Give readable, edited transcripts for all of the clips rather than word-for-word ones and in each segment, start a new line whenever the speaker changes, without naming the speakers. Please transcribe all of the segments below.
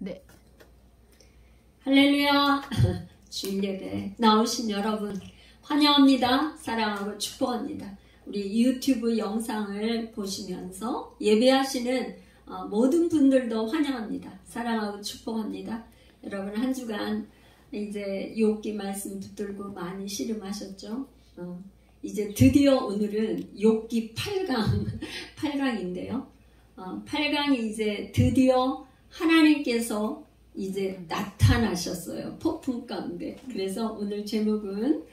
네.
할렐루야. 주일 예배 나오신 여러분 환영합니다. 사랑하고 축복합니다. 우리 유튜브 영상을 보시면서 예배하시는 모든 분들도 환영합니다. 사랑하고 축복합니다. 여러분 한 주간 이제 욥기 말씀 붙들고 많이 씨름하셨죠? 이제 드디어 오늘은 욥기 8강인데요. 8강이 이제 드디어 하나님께서 이제 나타나셨어요. 폭풍 가운데. 그래서 오늘 제목은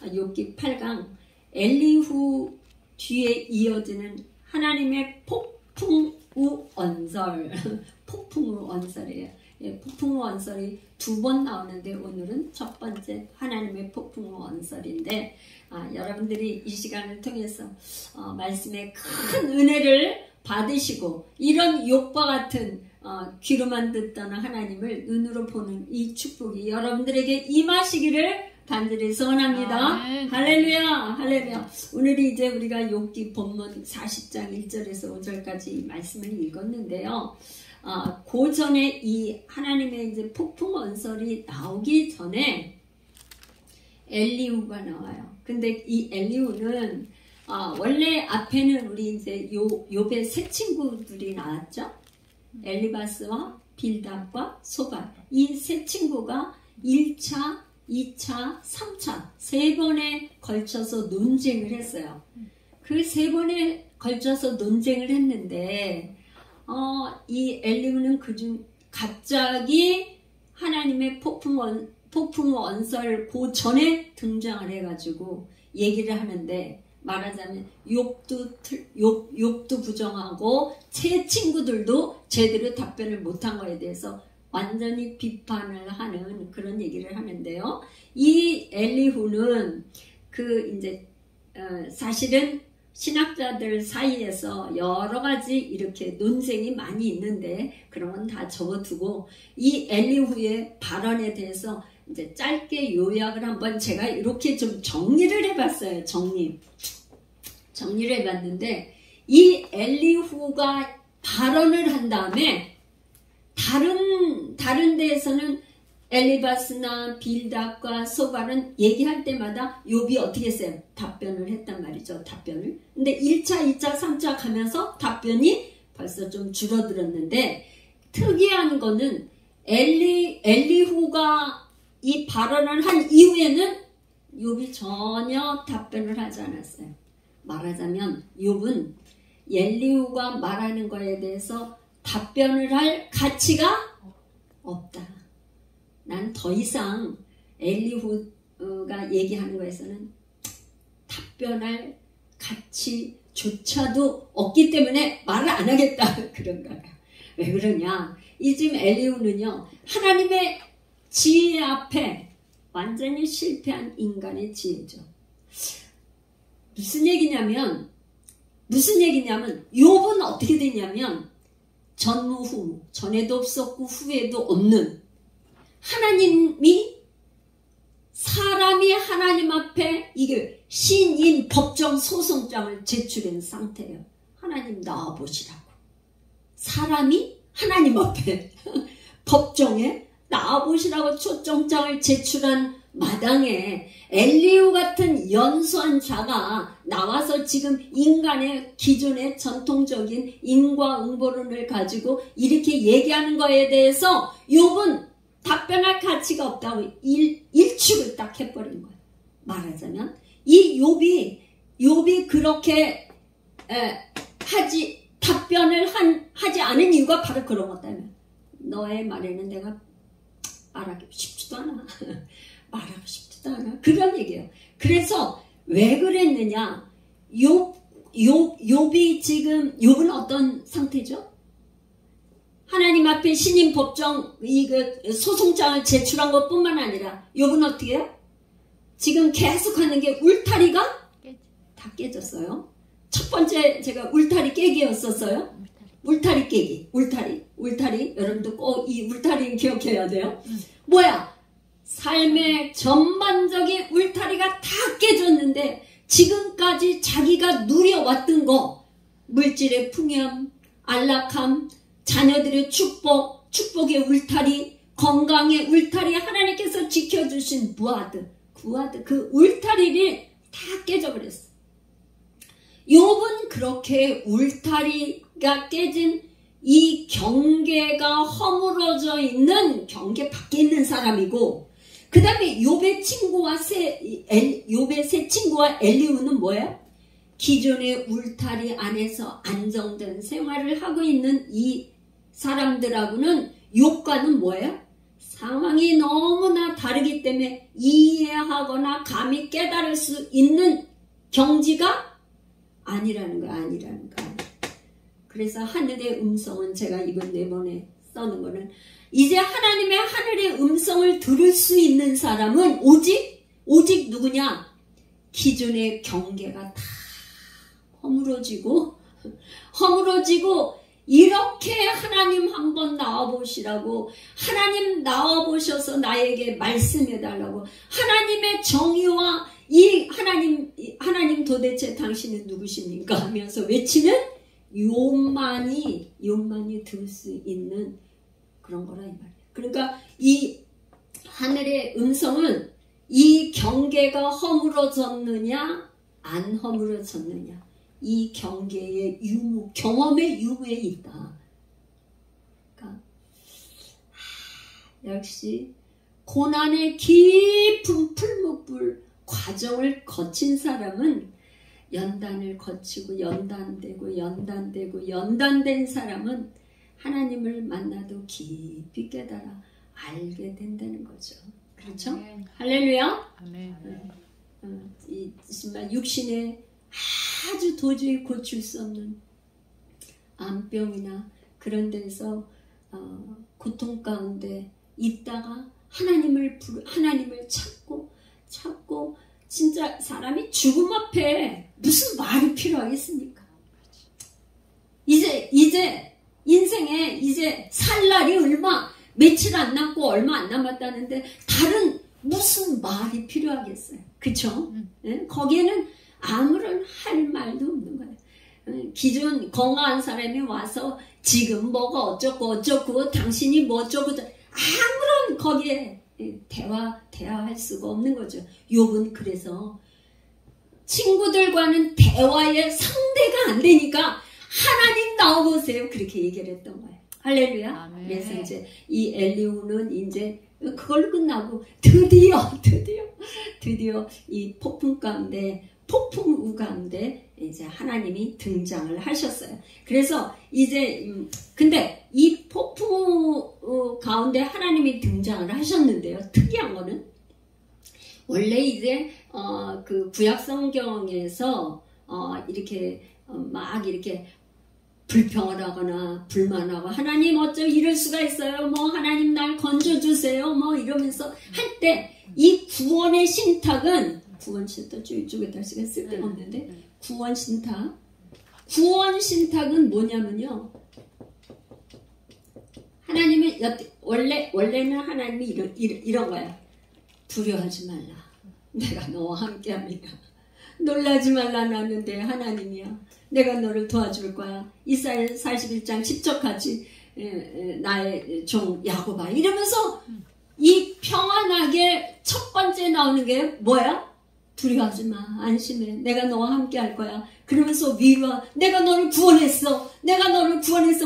욥기 8강 엘리후 뒤에 이어지는 하나님의 폭풍우 언설. 폭풍우 언설이에요. 예, 폭풍우 언설이 2번 나오는데 오늘은 첫 번째 하나님의 폭풍우 언설인데 여러분들이 이 시간을 통해서 말씀의 큰 은혜를 받으시고 이런 욥과 같은 귀로만 듣던 하나님을 눈으로 보는 이 축복이 여러분들에게 임하시기를 간절히 소원합니다. 할렐루야, 할렐루야. 오늘이 이제 우리가 욥기 본문 40장 1절에서 5절까지 말씀을 읽었는데요. 그 전에 이 하나님의 이제 폭풍 언설이 나오기 전에 엘리후가 나와요. 근데 이 엘리후는 원래 앞에는 우리 이제 욥의 세 친구들이 나왔죠. 엘리바스와 빌닷과 소발. 이 세 친구가 1차, 2차, 3차 3번에 걸쳐서 논쟁을 했어요. 그 3번에 걸쳐서 논쟁을 했는데 이 엘리후는 그중 갑자기 하나님의 폭풍 언설 그 전에 등장을 해가지고 얘기를 하는데 말하자면 욥도 부정하고 제 친구들도 제대로 답변을 못한 거에 대해서 완전히 비판을 하는 그런 얘기를 하는데요. 이 엘리후는 이제 사실은 신학자들 사이에서 여러 가지 이렇게 논쟁이 많이 있는데 그런 건 다 접어두고 이 엘리후의 발언에 대해서 이제 짧게 요약을 한번 제가 이렇게 좀 정리를 해봤어요. 정리를 해봤는데 이 엘리후가 발언을 한 다음에 다른 데에서는 엘리바스나 빌닷과 소발은 얘기할 때마다 욥이 어떻게 했어요? 답변을 했단 말이죠. 답변을. 근데 1차, 2차, 3차 가면서 답변이 벌써 좀 줄어들었는데 특이한 거는 엘리후가 이 발언을 한 이후에는 욥이 전혀 답변을 하지 않았어요. 말하자면 욥은 엘리후가 말하는 거에 대해서 답변을 할 가치가 없다. 난 더 이상 엘리후가 얘기하는 거에서는 답변할 가치조차도 없기 때문에 말을 안 하겠다. 그런 거야. 왜 그러냐? 이 지금 엘리후는요. 하나님의 지혜 앞에 완전히 실패한 인간의 지혜죠. 무슨 얘기냐면 욥은 어떻게 되냐면 전무후무, 전에도 없었고 후에도 없는 사람이 하나님 앞에 이게 신인 법정 소송장을 제출한 상태예요. 하나님 나와보시라고. 사람이 하나님 앞에 법정에 나와보시라고 초청장을 제출한 마당에 엘리후 같은 연수한 자가 나와서 지금 인간의 기존의 전통적인 인과응보론을 가지고 이렇게 얘기하는 거에 대해서 욥은 답변할 가치가 없다고 일축을 딱 해버린 거예요. 말하자면 이 욥이 그렇게 답변을 하지 않은 이유가 바로 그런 거다면 너의 말에는 내가 말하기 쉽지도 않아. 말하고 싶지도 않아. 그런 얘기예요. 그래서 왜 그랬느냐? 욥이 지금 욥은 어떤 상태죠? 하나님 앞에 신임 법정 소송장을 제출한 것뿐만 아니라 욥은 어떻게 해요? 지금 계속하는 게 울타리가 다 깨졌어요. 첫 번째 제가 울타리 깨기였었어요. 울타리 깨기. 울타리. 여러분도 꼭 이 울타리는 기억해야 돼요. 뭐야? 삶의 전반적인 울타리가 다 깨졌는데 지금까지 자기가 누려왔던 거 물질의 풍요함, 안락함, 자녀들의 축복, 축복의 울타리, 건강의 울타리, 하나님께서 지켜주신 부하드, 구하드, 그 울타리를 다 깨져버렸어. 욥은 그렇게 울타리가 깨진 이 경계가 허물어져 있는 경계 밖에 있는 사람이고, 그 다음에 욥의 세 친구와 엘리후는 뭐예요? 기존의 울타리 안에서 안정된 생활을 하고 있는 이 사람들하고는 욥과는 뭐예요? 상황이 너무나 다르기 때문에 이해하거나 감히 깨달을 수 있는 경지가 아니라는 거야. 그래서 하늘의 음성은, 제가 이번 내번에 써는 거는, 이제 하나님의 하늘의 음성을 들을 수 있는 사람은 오직 누구냐? 기존의 경계가 다 허물어지고 이렇게 하나님 한번 나와보시라고, 하나님 나와보셔서 나에게 말씀해달라고, 하나님의 정의와 이 하나님 도대체 당신은 누구십니까? 하면서 외치는 욥만이 들을 수 있는 그런 거라 이 말이에요. 그러니까 이 하늘의 음성은 이 경계가 허물어졌느냐 안 허물어졌느냐, 이 경계의 유무, 경험의 유무에 있다. 그러니까 역시 고난의 깊은 풀무불 과정을 거친 사람은, 연단을 거치고 연단된 사람은 하나님을 만나도 깊이 깨달아 알게 된다는 거죠. 그렇죠? 아멘. 할렐루야. 아멘. 이 정말 육신에 아주 도저히 고칠 수 없는 암병이나 그런 데서 고통 가운데 있다가 하나님을 찾고 진짜 사람이 죽음 앞에 무슨 말이 필요하겠습니까? 이제 인생에 이제 살 날이 며칠 안 남고 얼마 안 남았다는데 다른 무슨 말이 필요하겠어요? 그쵸? 네? 거기에는 아무런 할 말도 없는 거예요. 기존 건강한 사람이 와서 지금 뭐가 어쩌고 당신이 뭐 어쩌고, 아무런 거기에 대화할 수가 없는 거죠. 욥은 그래서 친구들과는 대화의 상대가 안 되니까 하나님 나와보세요, 그렇게 얘기를 했던 거예요. 할렐루야. 아멘. 그래서 이제 이 엘리후는 이제 그걸로 끝나고 드디어 이 폭풍 가운데 이제 하나님이 등장을 하셨어요. 그래서 이제 근데 이 폭풍 가운데 하나님이 등장을 하셨는데요. 특이한 거는 원래 이제 그 구약 성경에서 이렇게 막 이렇게 불평을 하거나 불만하고, 하나님 어쩜 이럴 수가 있어요, 뭐 하나님 날 건져주세요, 뭐 이러면서 할 때 이 구원 신탁은 이쪽에다 쓰기 쓸데없는데, 구원 신탁은 뭐냐면요, 하나님은 원래는 하나님이 이런 거야. 두려워하지 말라, 내가 너와 함께합니다. 놀라지 말라, 나는 내 하나님이야. 내가 너를 도와줄 거야. 이사야 41장 10절 같이 나의 종 야곱아, 이러면서 이 평안하게 첫 번째 나오는 게 뭐야? 두려워하지 마, 안심해, 내가 너와 함께 할 거야. 그러면서 위로와, 내가 너를 구원했어,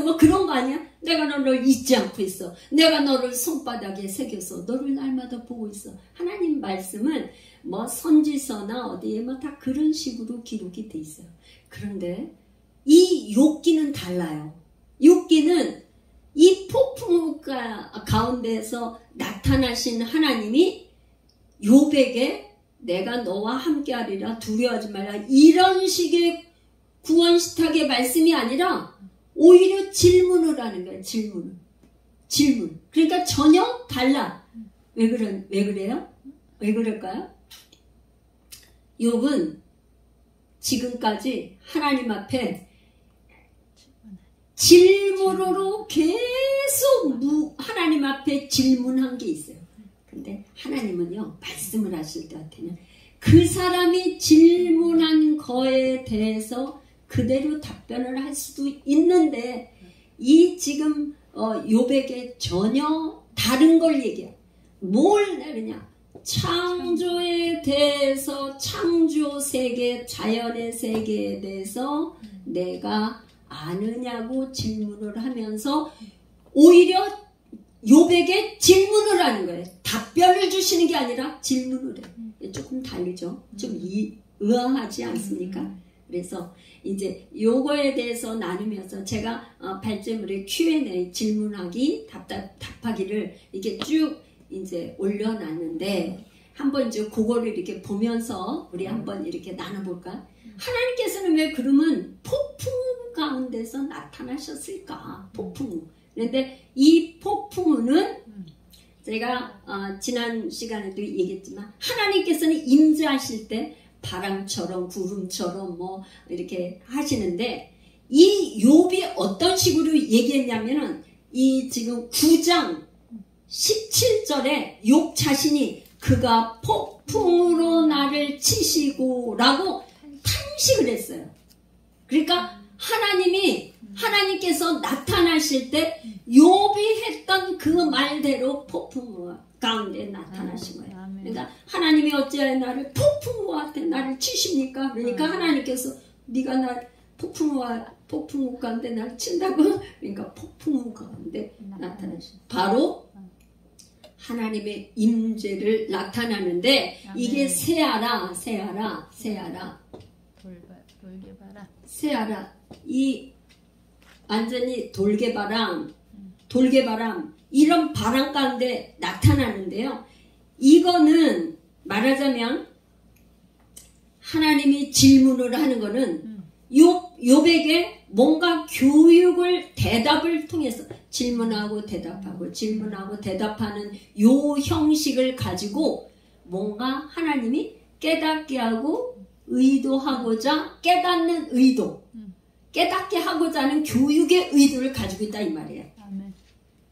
뭐 그런 거 아니야? 내가 너를 잊지 않고 있어, 내가 너를 손바닥에 새겨서 너를 날마다 보고 있어. 하나님 말씀은 뭐 선지서나 어디에 뭐 다 그런 식으로 기록이 돼 있어요. 그런데 이 욥기는 달라요. 욥기는 이 폭풍 가운데서 나타나신 하나님이 욥에게 내가 너와 함께하리라, 두려워하지 말라, 이런 식의 구원 시탁의 말씀이 아니라 오히려 질문을 하는 거예요. 질문. 그러니까 전혀 달라. 왜 그래요? 왜 그럴까요? 욥은 지금까지 하나님 앞에 질문으로 계속 하나님 앞에 질문한 게 있어요. 근데 하나님은요, 말씀을 하실 때한테는 그 사람이 질문한 거에 대해서 그대로 답변을 할 수도 있는데, 이 지금 욥에게 전혀 다른 걸 얘기해. 뭘 내느냐? 창조에 대해서, 창조 세계, 자연의 세계에 대해서 내가 아느냐고 질문을 하면서 오히려 욥에게 질문을 하는 거예요. 답변을 주시는 게 아니라 질문을 해. 조금 다르죠. 좀 의아하지 않습니까? 그래서 이제 요거에 대해서 나누면서 제가 발제물에 Q&A 질문하기, 답하기를 이렇게 쭉 이제 올려놨는데 한번 이제 그거를 이렇게 보면서 우리 한번 이렇게 나눠볼까? 하나님께서는 왜 그러면 폭풍 가운데서 나타나셨을까? 폭풍. 그런데 이 폭풍우는 제가 지난 시간에도 얘기했지만 하나님께서는 임재하실 때 바람처럼 구름처럼 뭐 이렇게 하시는데 이 욥이 어떤 식으로 얘기했냐면은 이 지금 9장 17절에 욥 자신이 그가 폭풍으로 나를 치시고 라고 탄식을 했어요. 그러니까 하나님께서 나타나실 때 욥이 했던 그 말대로 폭풍 가운데 나타나신 거예요. 그러니까 하나님이 어찌하여 나를 폭풍우와 같은 나를 치십니까? 그러니까 하나님께서 네가 나 폭풍우 가운데 나를 친다고? 그러니까 폭풍우 가운데 나타나신 바로 하나님의 임재를 나타나는데 이게 새하라 이 완전히 돌개바람 이런 바람 가운데 나타나는데요. 이거는 말하자면 하나님이 질문을 하는 거는 욥에게 뭔가 교육을 대답을 통해서 질문하고 대답하는 요 형식을 가지고 뭔가 하나님이 깨닫게 하고 의도하고자 깨닫는 의도 깨닫게 하고자 하는 교육의 의도를 가지고 있다 이 말이에요. 아멘.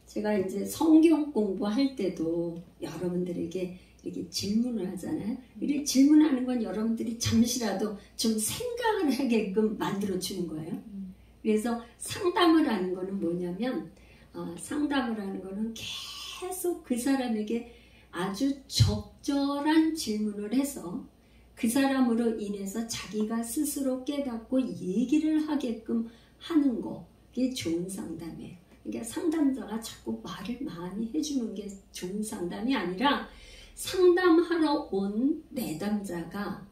제가 이제 성경 공부할 때도 여러분들에게 이렇게 질문을 하잖아요. 이렇게 질문하는 건 여러분들이 잠시라도 좀 생각을 하게끔 만들어 주는 거예요. 그래서 상담을 하는 거는 뭐냐면 상담을 하는 거는 계속 그 사람에게 아주 적절한 질문을 해서 그 사람으로 인해서 자기가 스스로 깨닫고 얘기를 하게끔 하는 거, 그게 좋은 상담이에요. 그러니까 상담자가 자꾸 말을 많이 해주는 게 좋은 상담이 아니라 상담하러 온 내담자가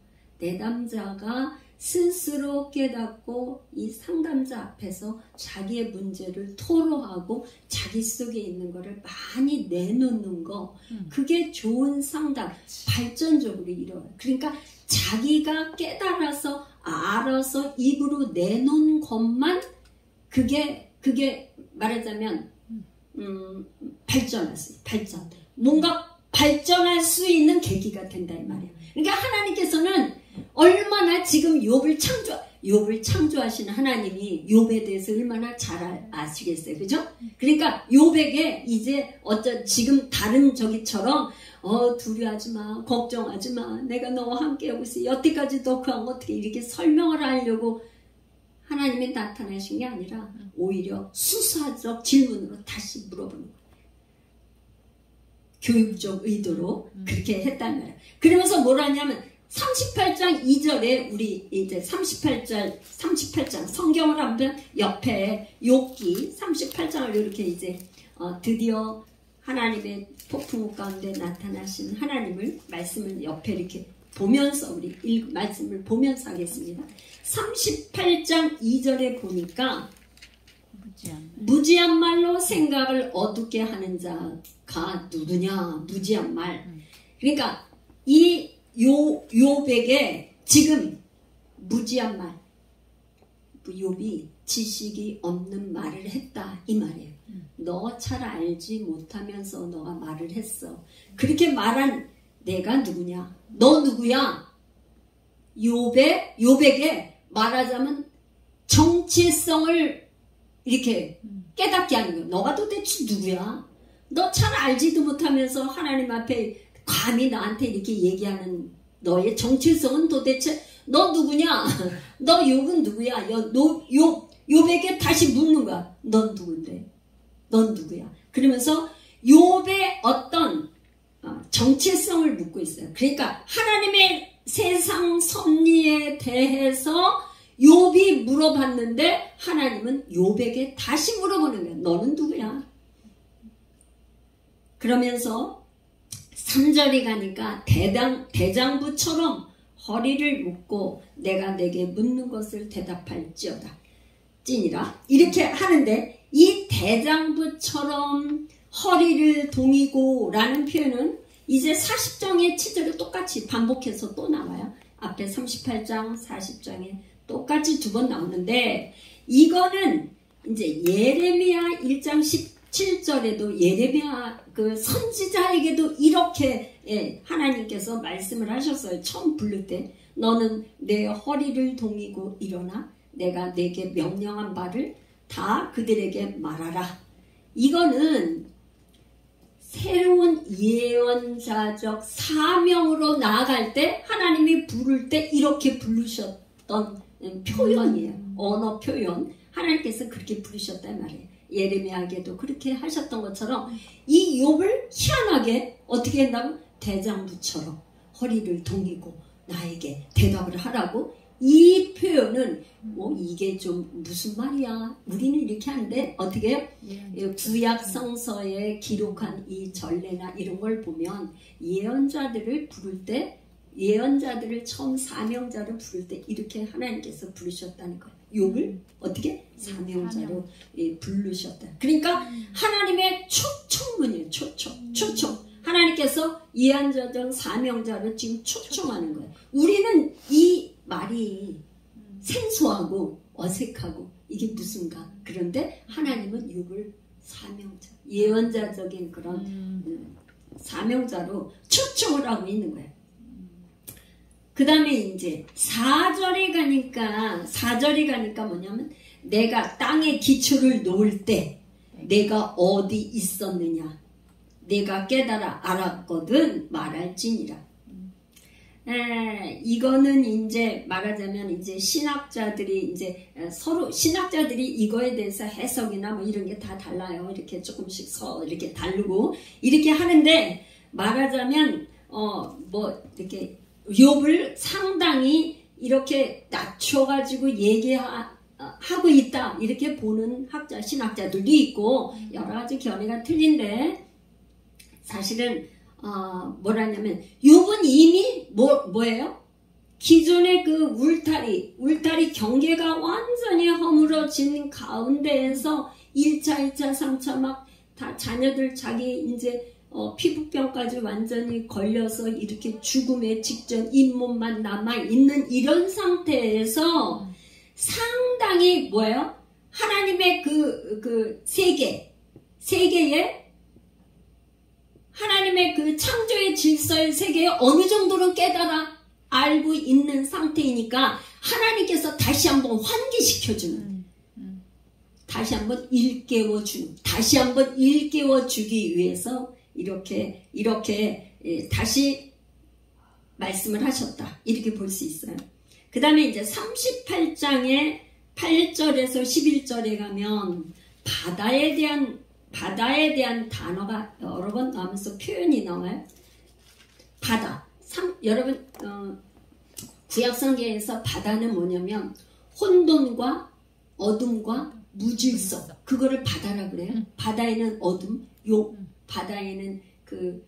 스스로 깨닫고 이 상담자 앞에서 자기의 문제를 토로하고 자기 속에 있는 거를 많이 내놓는 거, 그게 좋은 상담, 발전적으로 이루어요. 그러니까 자기가 깨달아서 알아서 입으로 내놓은 것만 그게 말하자면 발전. 뭔가 발전할 수 있는 계기가 된다 이 말이에요. 그러니까 하나님께서는 얼마나 지금 욥을 창조하시는 하나님이 욥에 대해서 얼마나 잘 아시겠어요, 그죠? 그러니까 욥에게 이제 지금 다른 저기처럼 두려워하지 마, 걱정하지 마, 내가 너와 함께하고 있어. 여태까지 너 그냥 어떻게 이렇게 설명을 하려고 하나님이 나타나신 게 아니라 오히려 수사적 질문으로 다시 물어보는 거예요. 교육적 의도로 그렇게 했단 말이에요. 그러면서 뭘 하냐면 38장 2절에 우리 이제 38장 성경을 한번 옆에 욥기 38장을 이렇게 이제 드디어 하나님의 폭풍 가운데 나타나신 하나님을 말씀을 옆에 이렇게 보면서 우리 말씀을 보면서 하겠습니다. 38장 2절에 보니까 무지한 말로 생각을 어둡게 하는 자가 누구냐? 무지한 말. 그러니까 이 욥에게 지금 무지한 말, 욥이 지식이 없는 말을 했다 이 말이에요. 너 잘 알지 못하면서 너가 말을 했어. 그렇게 말한 내가 누구냐? 너 누구야? 욥에게 말하자면 정체성을 이렇게 깨닫게 하는 거야. 너가 도대체 누구야? 너 잘 알지도 못하면서 하나님 앞에 감히 나한테 이렇게 얘기하는 너의 정체성은 도대체 너 누구냐? 너 욥은 누구야? 욥에게 다시 묻는 거야. 넌 누군데? 넌 누구야? 그러면서 욥의 어떤 정체성을 묻고 있어요. 그러니까 하나님의 세상 섭리에 대해서 욥이 물어봤는데 하나님은 욥에게 다시 물어보는 거예요. 너는 누구야? 그러면서 3절에 가니까 대장부처럼 허리를 묶고 내가 내게 묻는 것을 대답할지어다. 찐이라 이렇게 하는데 이 대장부처럼 허리를 동이고 라는 표현은 이제 40장의 치절을 똑같이 반복해서 또 나와요. 앞에 38장 40장에 똑같이 두 번 나오는데 이거는 이제 예레미야 1장 17절에도 예레미야 그 선지자에게도 이렇게 하나님께서 말씀을 하셨어요. 처음 부를 때 너는 내 허리를 동이고 일어나 내가 내게 명령한 바를 다 그들에게 말하라. 이거는 새로운 예언자적 사명으로 나아갈 때 하나님이 부를 때 이렇게 부르셨던 표현이에요. 언어 표현. 하나님께서 그렇게 부르셨단 말이에요. 예레미야에게도 그렇게 하셨던 것처럼 이 욥을 희한하게 어떻게 했나고 대장부처럼 허리를 동이고 나에게 대답을 하라고. 이 표현은 이게 좀 무슨 말이야. 우리는 이렇게 하는데 어떻게 해요? 구약 성서에 기록한 이 전례나 이런 걸 보면 예언자들을 부를 때 예언자들을 처음 사명자로 부를 때 이렇게 하나님께서 부르셨다는 거예요. 욥을 어떻게? 사명자로 부르셨다. 그러니까 하나님의 초청문이에요. 초청. 하나님께서 예언자적 사명자를 지금 초청하는 거예요. 우리는 이 말이 생소하고 어색하고 이게 무슨가. 그런데 하나님은 욥을 사명자, 예언자적인 그런 사명자로 초청을 하고 있는 거예요. 그 다음에 이제 4절에 가니까 뭐냐면 내가 땅에 기초를 놓을 때 내가 어디 있었느냐 내가 깨달아 알았거든 말할지니라. 이거는 이제 말하자면 이제 신학자들이 이거에 대해서 해석이나 뭐 이런 게 다 달라요. 이렇게 조금씩 이렇게 다르고 이렇게 하는데 말하자면 이렇게 욥을 상당히 이렇게 낮춰가지고 얘기하고 있다 이렇게 보는 신학자들도 있고 여러 가지 견해가 틀린데 사실은 뭐라냐면 욥은 이미 뭐예요? 기존의 그 울타리 경계가 완전히 허물어진 가운데에서 1차, 2차, 3차 막 다 자녀들 자기 이제 피부병까지 완전히 걸려서 이렇게 죽음의 직전 잇몸만 남아있는 이런 상태에서 상당히 뭐예요? 하나님의 그 세계에 하나님의 그 창조의 질서의 세계에 어느 정도는 깨달아 알고 있는 상태이니까 하나님께서 다시 한번 환기시켜주는 다시 한번 일깨워주기 위해서 이렇게 다시 말씀을 하셨다. 이렇게 볼 수 있어요. 그 다음에 이제 38장의 8절에서 11절에 가면 바다에 대한 단어가 여러 번 나오면서 표현이 나와요. 바다. 여러분 구약성경에서 바다는 뭐냐면 혼돈과 어둠과 무질서 그거를 바다라 그래요. 바다에는 어둠, 바다에는 그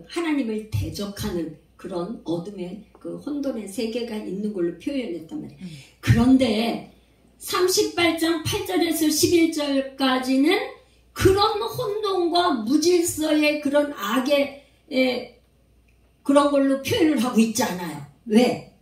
하나님을 대적하는 그런 어둠의 그 혼돈의 세계가 있는 걸로 표현했단 말이에요. 그런데 38장 8절에서 11절까지는 그런 혼돈과 무질서의 그런 악의 그런 걸로 표현을 하고 있지 않아요. 왜?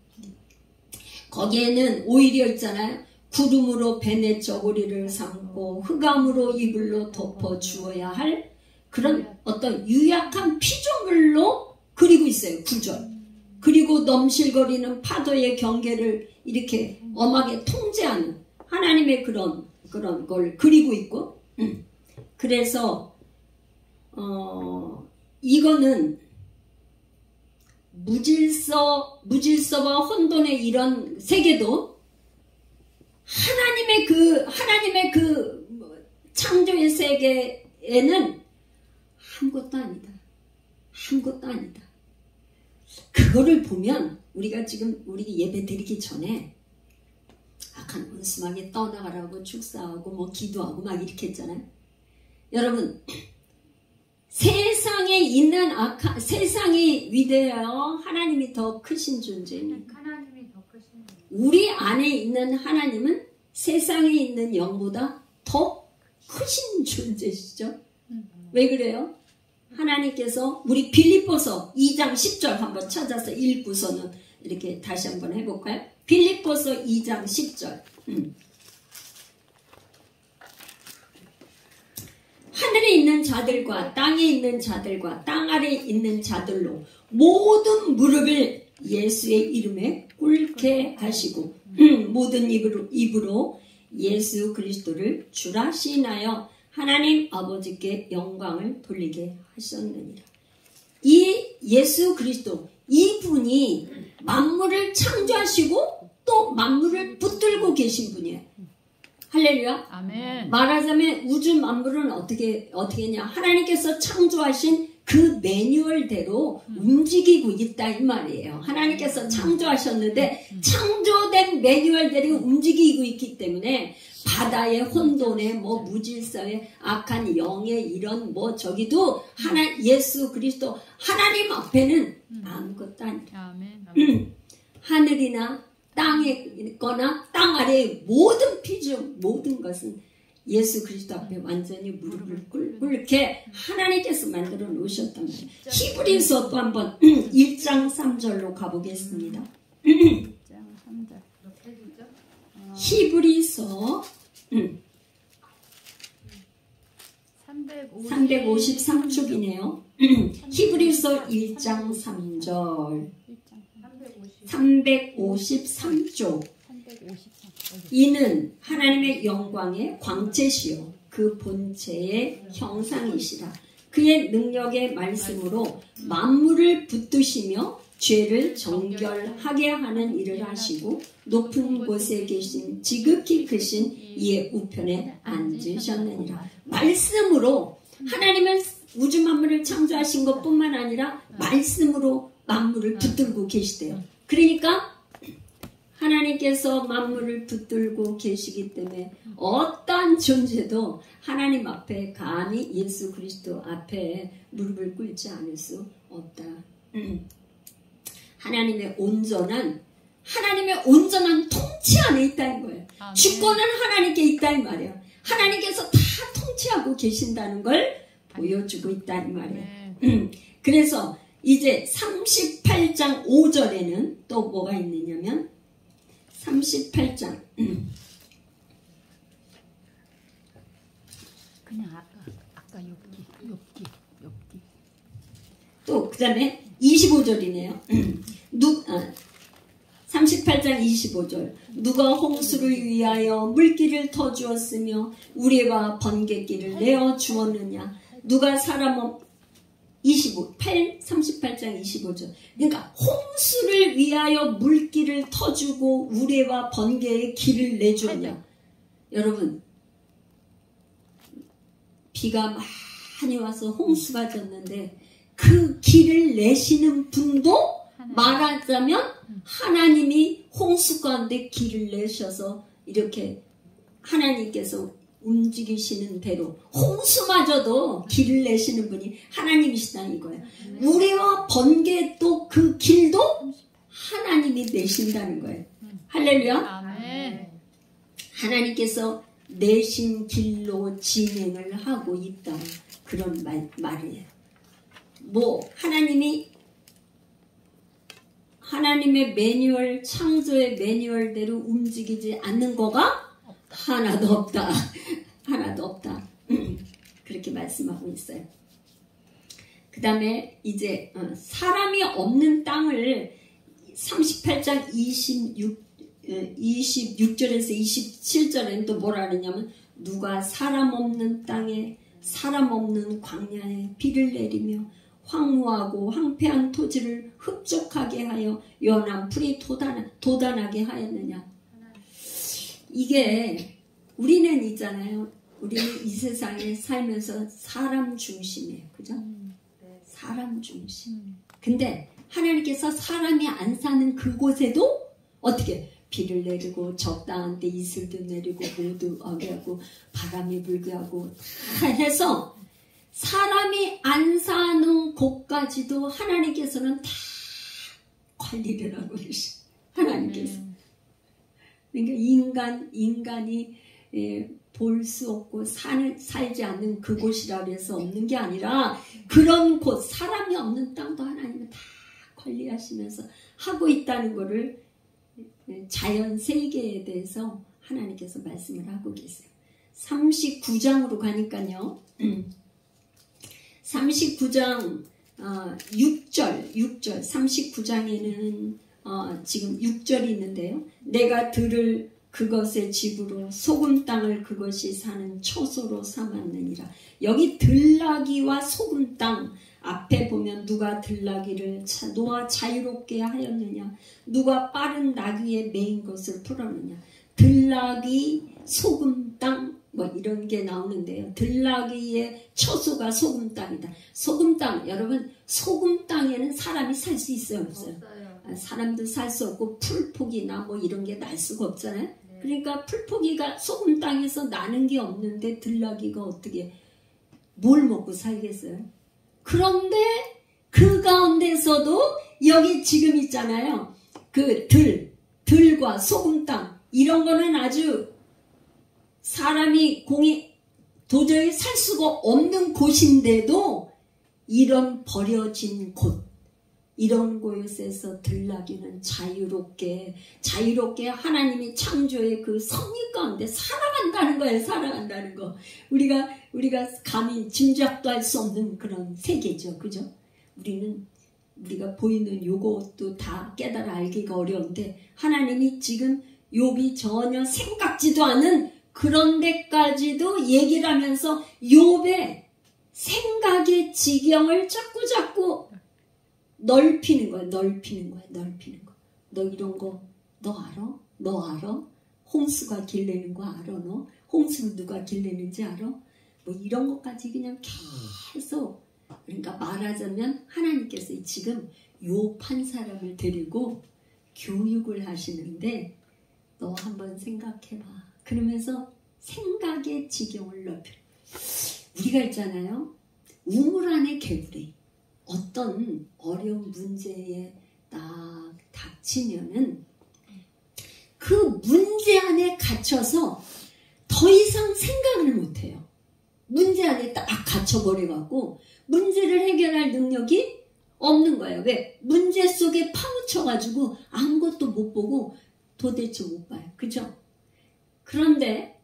거기에는 오히려 있잖아요. 구름으로 벤의 저고리를 삼고 흑암으로 이불로 덮어 주어야 할 그런 어떤 유약한 피조물로 그리고 있어요. 구절. 그리고 넘실거리는 파도의 경계를 이렇게 엄하게 통제하는 하나님의 그런 걸 그리고 있고 그래서 이거는 무질서와 혼돈의 이런 세계도 하나님의 그 창조의 세계 애는 아무것도 아니다. 아무것도 아니다. 그거를 보면 우리가 지금 우리 예배 드리기 전에 악한 원수막에 떠나가라고 축사하고 뭐 기도하고 막 이렇게 했잖아요. 여러분, 세상에 있는 세상이 위대해요. 하나님이 더 크신 존재입니다.
하나님이 더 크신 존재.
우리 안에 있는 하나님은 세상에 있는 영보다 더 크신 존재시죠. 왜 그래요? 하나님께서 우리 빌립보서 2장 10절 한번 찾아서 읽고서는 이렇게 다시 한번 해볼까요? 빌립보서 2장 10절. 하늘에 있는 자들과 땅에 있는 자들과 땅 아래에 있는 자들로 모든 무릎을 예수의 이름에 꿇게 하시고 모든 입으로 예수 그리스도를 주라 시인하여 하나님 아버지께 영광을 돌리게 하셨느니라. 이 예수 그리스도, 이분이 만물을 창조하시고 또 만물을 붙들고 계신 분이에요. 할렐루야.
아멘.
말하자면 우주 만물은 어떻게 했냐? 하나님께서 창조하신 그 매뉴얼대로 움직이고 있다 이 말이에요. 하나님께서 창조하셨는데 창조된 매뉴얼대로 움직이고 있기 때문에 바다의 혼돈에 뭐 무질서에 악한 영의 이런 뭐 저기도 예수 그리스도 하나님 앞에는 아무것도 아니라.
아멘.
하늘이나 땅에 있거나 땅 아래의 모든 피조 모든 것은 예수 그리스도 앞에 완전히 무릎을 꿇게 하나님께서 만들어 놓으셨단 말이에요. 히브리서 또 한번 1장 3절로 가보겠습니다.
1장 3절.
히브리서 353쪽이네요. 히브리서 1장 3절 353쪽. 이는 하나님의 영광의 광채시요 그 본체의 형상이시라. 그의 능력의 말씀으로 만물을 붙드시며 죄를 정결하게 하는 일을 하시고 높은 곳에 계신 지극히 크신 이의 우편에 앉으셨느니라. 말씀으로 하나님은 우주 만물을 창조하신 것뿐만 아니라 말씀으로 만물을 붙들고 계시대요. 그러니까 하나님께서 만물을 붙들고 계시기 때문에 어떠한 존재도 하나님 앞에 감히 예수 그리스도 앞에 무릎을 꿇지 않을 수 없다. 하나님의 온전한 통치 안에 있다는 거예요.
아멘.
주권은 하나님께 있다는 말이에요. 하나님께서 다 통치하고 계신다는 걸 보여주고 있다는 말이에요. 그래서 이제 38장 5절에는 또 뭐가 있느냐면 38장
그냥 아까 욥기
또 그 다음에 25절이네요. 38장 25절 누가 홍수를 위하여 물길을 터주었으며 우레와 번갯길을 내어 주었느냐. 누가 사람 38장 25절. 그러니까 홍수를 위하여 물길을 터주고 우레와 번개의 길을 내주었냐. 여러분, 비가 많이 와서 홍수가 졌는데 그 길을 내시는 분도 말하자면 하나님이 홍수 가운데 길을 내셔서 이렇게 하나님께서 움직이시는 대로 홍수마저도 길을 내시는 분이 하나님이시다는 이거예요. 우리와 번개 또 그 길도 하나님이 내신다는 거예요. 할렐루야.
아멘.
하나님께서 내신 길로 진행을 하고 있다. 그런 말이에요. 뭐 하나님의 매뉴얼, 창조의 매뉴얼대로 움직이지 않는 거가 하나도 없다. 하나도 없다. 그렇게 말씀하고 있어요. 그 다음에 이제 사람이 없는 땅을 38장 26절에서 27절에는 또 뭐라 그러냐면 누가 사람 없는 땅에 사람 없는 광야에 비를 내리며 황무하고 황폐한 토지를 흡족하게 하여 연한 풀이 돋아나게 하였느냐. 이게 우리는 있잖아요. 우리는 이 세상에 살면서 사람 중심이에요. 그죠? 사람 중심. 근데 하나님께서 사람이 안 사는 그곳에도 어떻게 비를 내리고 적당한 때 이슬도 내리고 모두 오게 하고 바람이 불게 하고 다 해서 사람이 안 사는 곳까지도 하나님께서는 다 관리를 하고 계시. 하나님께서. 그러니까 인간이 볼 수 없고 살지 않는 그곳이라 해서 없는 게 아니라 그런 곳, 사람이 없는 땅도 하나님은 다 관리하시면서 하고 있다는 것을 자연 세계에 대해서 하나님께서 말씀을 하고 계세요. 39장으로 가니까요. 39장 6절 39장에는 지금 6절이 있는데요. 내가 들을 그것의 집으로 소금 땅을 그것이 사는 초소로 삼았느니라. 여기 들나귀와 소금 땅 앞에 보면 누가 들나귀를 놓아 자유롭게 하였느냐, 누가 빠른 나귀에 매인 것을 풀었느냐. 들나귀 소금 땅 뭐 이런 게 나오는데요. 들나귀의 초소가 소금 땅이다. 소금 땅, 여러분 소금 땅에는 사람이 살 수 있어요, 없어요? 사람도 살 수 없고 풀포기나 뭐 이런 게 날 수가 없잖아요. 그러니까 풀포기가 소금 땅에서 나는 게 없는데 들나귀가 어떻게 뭘 먹고 살겠어요? 그런데 그 가운데서도 여기 지금 있잖아요. 그 들과 소금 땅 이런 거는 아주 사람이 도저히 살 수가 없는 곳인데도 이런 버려진 곳, 이런 곳에서 들나귀는 자유롭게 하나님이 창조의 그 섭리 가운데 살아간다는 거예요. 살아간다는 거. 우리가 감히 짐작도 할 수 없는 그런 세계죠. 그죠? 우리가 보이는 요것도 다 깨달아 알기가 어려운데 하나님이 지금 욥이 전혀 생각지도 않은 그런 데까지도 얘기를 하면서 욥의 생각의 지경을 자꾸 넓히는 거야. 넓히는 거. 너 이런 거 너 알아? 너 알아? 홍수가 길내는 거 알아? 너? 홍수를 누가 길내는지 알아? 뭐 이런 것까지 그냥 계속. 그러니까 말하자면 하나님께서 지금 욥 한 사람을 데리고 교육을 하시는데 너 한번 생각해봐. 그러면서 생각의 지경을 넓혀. 우리가 있잖아요. 우물 안의 개구리. 어떤 어려운 문제에 딱 닥치면은 그 문제 안에 갇혀서 더 이상 생각을 못해요. 문제 안에 딱 갇혀버려갖고 문제를 해결할 능력이 없는 거예요. 왜? 문제 속에 파묻혀가지고 아무것도 못 보고 도대체 못 봐요. 그죠? 그런데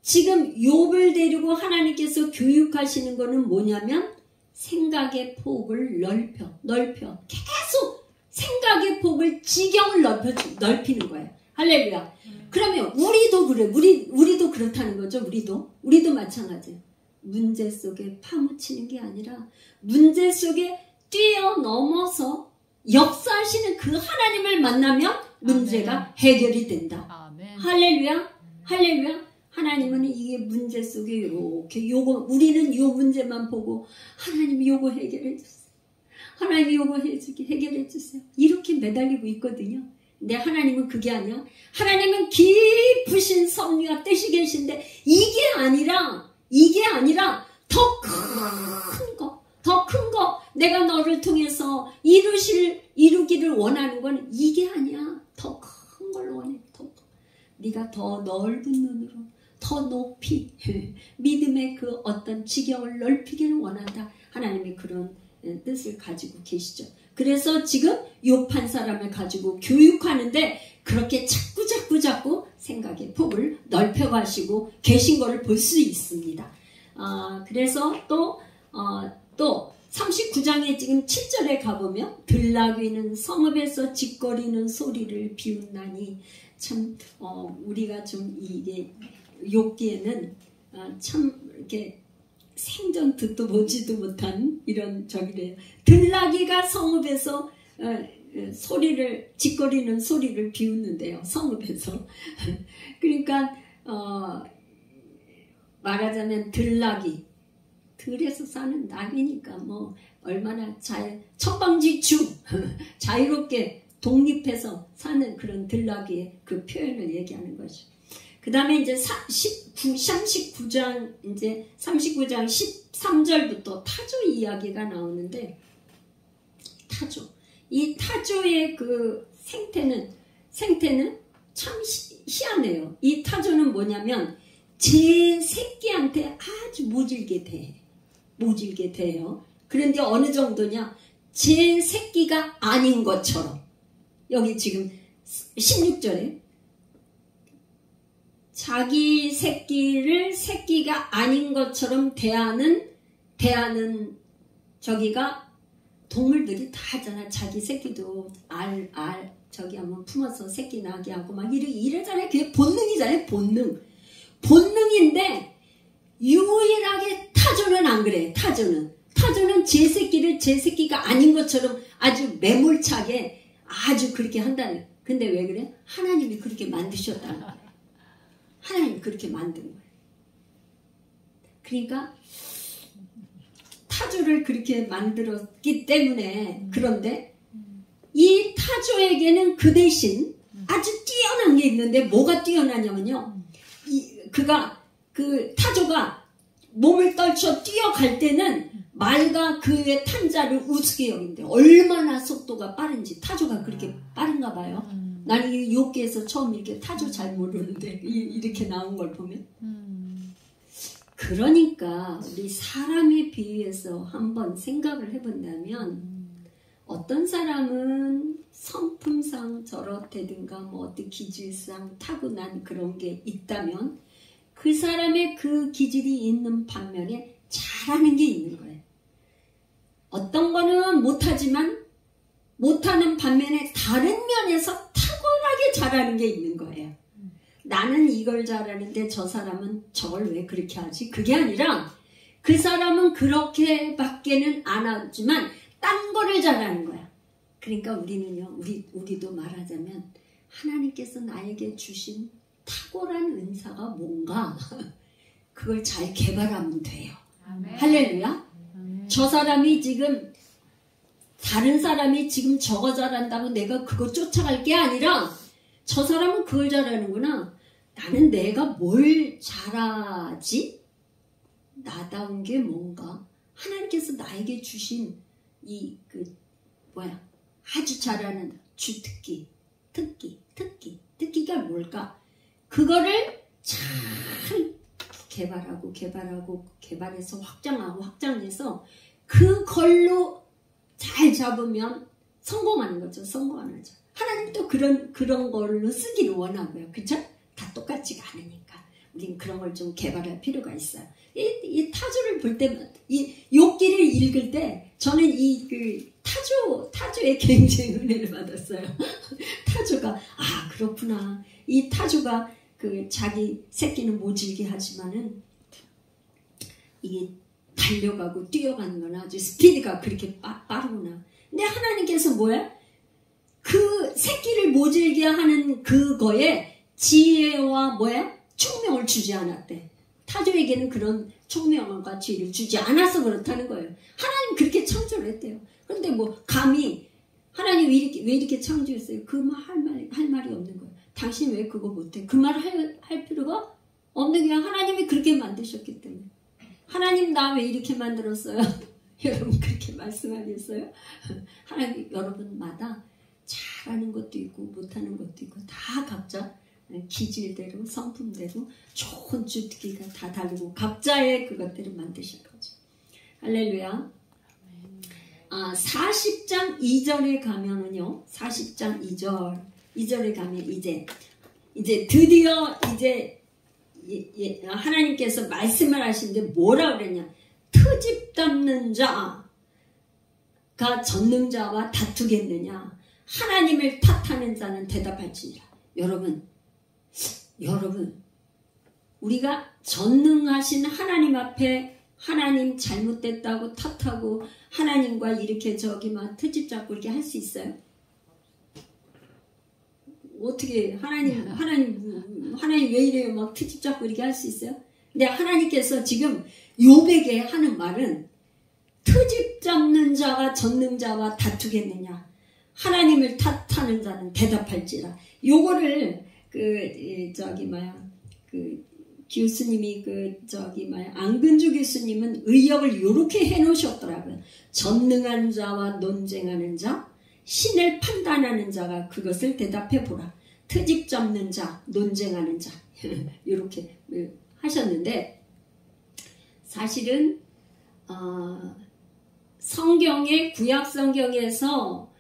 지금 욥을 데리고 하나님께서 교육하시는 거는 뭐냐면 생각의 폭을 넓혀 계속 생각의 폭을 지경을 넓히는 거예요. 할렐루야. 그러면 우리도 그래. 우리도 그렇다는 거죠. 우리도 마찬가지예요. 문제 속에 파묻히는 게 아니라 문제 속에 뛰어넘어서 역사하시는 그 하나님을 만나면 문제가 해결이 된다. 아멘. 할렐루야. 하나님은 이게 문제 속에 이렇게 우리는 요 문제만 보고 하나님 요거 해결해 주세요. 하나님 요거 해결해 주세요. 이렇게 매달리고 있거든요. 근데 하나님은 그게 아니야. 하나님은 깊으신 섭리와 뜻이 계신데 이게 아니라 더 큰 거 내가 너를 통해서 이루기를 원하는 건 이게 아니야. 더 큰 걸 원해. 네가 더 넓은 눈으로 더 높이 믿음의 그 어떤 지경을 넓히기를 원한다. 하나님이 그런 뜻을 가지고 계시죠. 그래서 지금 욥 한 사람을 가지고 교육하는데 그렇게 자꾸 생각의 폭을 넓혀가시고 계신 것을 볼 수 있습니다. 그래서 또 39장에 지금 7절에 가보면 들나귀는 성읍에서 짓거리는 소리를 비웃나니 참 우리가 좀 이게 욥기에는 참 이렇게 생전 듣도 보지도 못한 이런 저기래요. 들나귀가 성읍에서 짓거리는 소리를 비웃는데요. 성읍에서. 그러니까 말하자면 들나귀. 들에서 사는 낙이니까 뭐 얼마나 천방지축 자유롭게 독립해서 사는 그런 들나귀의 그 표현을 얘기하는 거죠. 그 다음에 이제 39장 이제 39장 13절부터 타조 이야기가 나오는데 타조. 이 타조의 그 생태는 참 희한해요. 이 타조는 뭐냐면 제 새끼한테 아주 모질게 돼요. 그런데 어느 정도냐? 제 새끼가 아닌 것처럼. 여기 지금 16절에 자기 새끼를 새끼가 아닌 것처럼 대하는 저기가 동물들이 다 하잖아. 자기 새끼도 저기 한번 품어서 새끼 나게 하고 막 이러잖아요. 그게 본능이잖아요. 본능인데 유일하게 타조는 안 그래. 타조는 제 새끼를 제 새끼가 아닌 것처럼 아주 매몰차게 아주 그렇게 한다는. 근데 왜 그래? 하나님이 그렇게 만드셨다는 거예요. 하나님이 그렇게 만든 거예요. 그러니까 타조를 그렇게 만들었기 때문에. 그런데 이 타조에게는 그 대신 아주 뛰어난 게 있는데 뭐가 뛰어나냐면요. 그 타조가 몸을 떨쳐 뛰어갈 때는 말과 그의 탄자를 우습게 여긴대. 얼마나 속도가 빠른지. 타조가 그렇게 빠른가 봐요. 나는 이 욥기에서 처음 이렇게 타조 잘 모르는데 이렇게 나온 걸 보면. 그러니까 우리 사람에 비유해서 한번 생각을 해본다면 어떤 사람은 성품상 저렇다든가 뭐 어떤 기질상 타고난 그런 게 있다면 그 사람의 그 기질이 있는 반면에 잘하는 게 있는 거예요. 어떤 거는 못하지만 못하는 반면에 다른 면에서 탁월하게 잘하는 게 있는 거예요. 나는 이걸 잘하는데 저 사람은 저걸 왜 그렇게 하지? 그게 아니라 그 사람은 그렇게밖에는 안 하지만 딴 거를 잘하는 거야. 그러니까 우리도 말하자면 하나님께서 나에게 주신 탁월한 은사가 뭔가 그걸 잘 개발하면 돼요. 아멘. 할렐루야. 저 사람이 지금 다른 사람이 지금 저거 잘한다고 내가 그거 쫓아갈 게 아니라 저 사람은 그걸 잘하는구나. 나는 내가 뭘 잘하지? 나다운 게 뭔가? 하나님께서 나에게 주신 아주 잘하는 주특기, 특기가 뭘까? 그거를 잘 개발해서 확장해서 그걸로 잘 잡으면 성공하는 거죠. 하나님 또 그런 걸로 쓰기를 원하고요. 그쵸? 다 똑같지가 않으니까. 우린 그런 걸 좀 개발할 필요가 있어요. 이 타조를 볼 때마다, 이 욥기를 읽을 때, 저는 타조의 굉장히 은혜를 받았어요. 타조가, 그렇구나. 이 타조가 자기 새끼는 모질게 하지만은, 이게 달려가고 뛰어가는 건 아주 스피드가 그렇게 빠르구나. 근데 하나님께서 뭐야? 그 새끼를 모질게 하는 그거에 지혜와 총명을 주지 않았대. 타조에게는 그런 총명과 지혜를 주지 않아서 그렇다는 거예요. 하나님 그렇게 창조를 했대요. 그런데 감히 하나님 왜 이렇게 창조했어요? 그 말 할 말이 없는 거예요. 당신 왜 그거 못해? 그 말을 할 필요가 없는 게 하나님이 그렇게 만드셨기 때문에. 하나님 나 왜 이렇게 만들었어요? 여러분 그렇게 말씀하겠어요? 하나님 여러분마다 잘하는 것도 있고 못하는 것도 있고 다 각자 기질대로 성품대로 좋은 주특기가 다 다르고 각자의 그것들을 만드신 거죠. 할렐루야. 40장 2절에 가면은요. 40장 2절에 가면 이제 드디어 하나님께서 말씀을 하시는데 뭐라 그랬냐? 트집 잡는 자가 전능자와 다투겠느냐? 하나님을 탓하는 자는 대답할지니라. 여러분, 우리가 전능하신 하나님 앞에 하나님 잘못됐다고 탓하고 하나님과 이렇게 막 트집 잡고 이렇게 할 수 있어요? 어떻게 하나님 왜 이래요? 막 트집 잡고 이렇게 할 수 있어요? 근데 하나님께서 지금 욥에게 하는 말은 트집 잡는 자가 전능자와 다투겠느냐? 하나님을 탓하는 자는 대답할지라. 요거를 교수님이 안근주 교수님은 의역을 요렇게 해놓으셨더라고요. 전능한 자와 논쟁하는 자, 신을 판단하는 자가 그것을 대답해보라. 트집 잡는 자, 논쟁하는 자 요렇게 하셨는데 사실은 성경의 구약 성경에서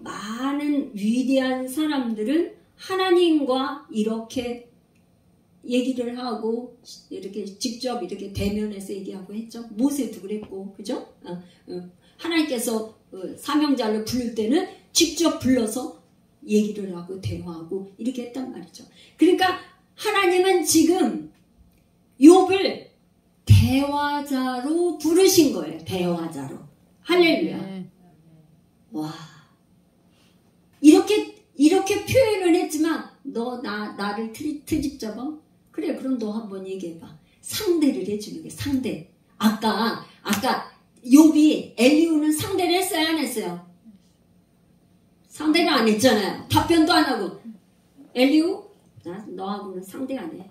많은 위대한 사람들은 하나님과 이렇게 얘기를 하고 이렇게 직접 이렇게 대면해서 얘기하고 했죠. 모세도 그랬고, 그죠? 하나님께서 사명자를 부를 때는 직접 불러서 얘기를 하고 대화하고 이렇게 했단 말이죠. 그러니까 하나님은 지금 욥을 대화자로 부르신 거예요. 대화자로. 할렐루야. 와. 이렇게 표현을 했지만 너 나를 트집 잡아? 그래, 그럼 너 한번 얘기해봐. 상대를 해주는 게 상대. 아까 욥이 엘리후는 상대를 했어요, 안 했어요? 상대를 안 했잖아요. 답변도 안 하고. 엘리후, 너하고는 상대 안 해.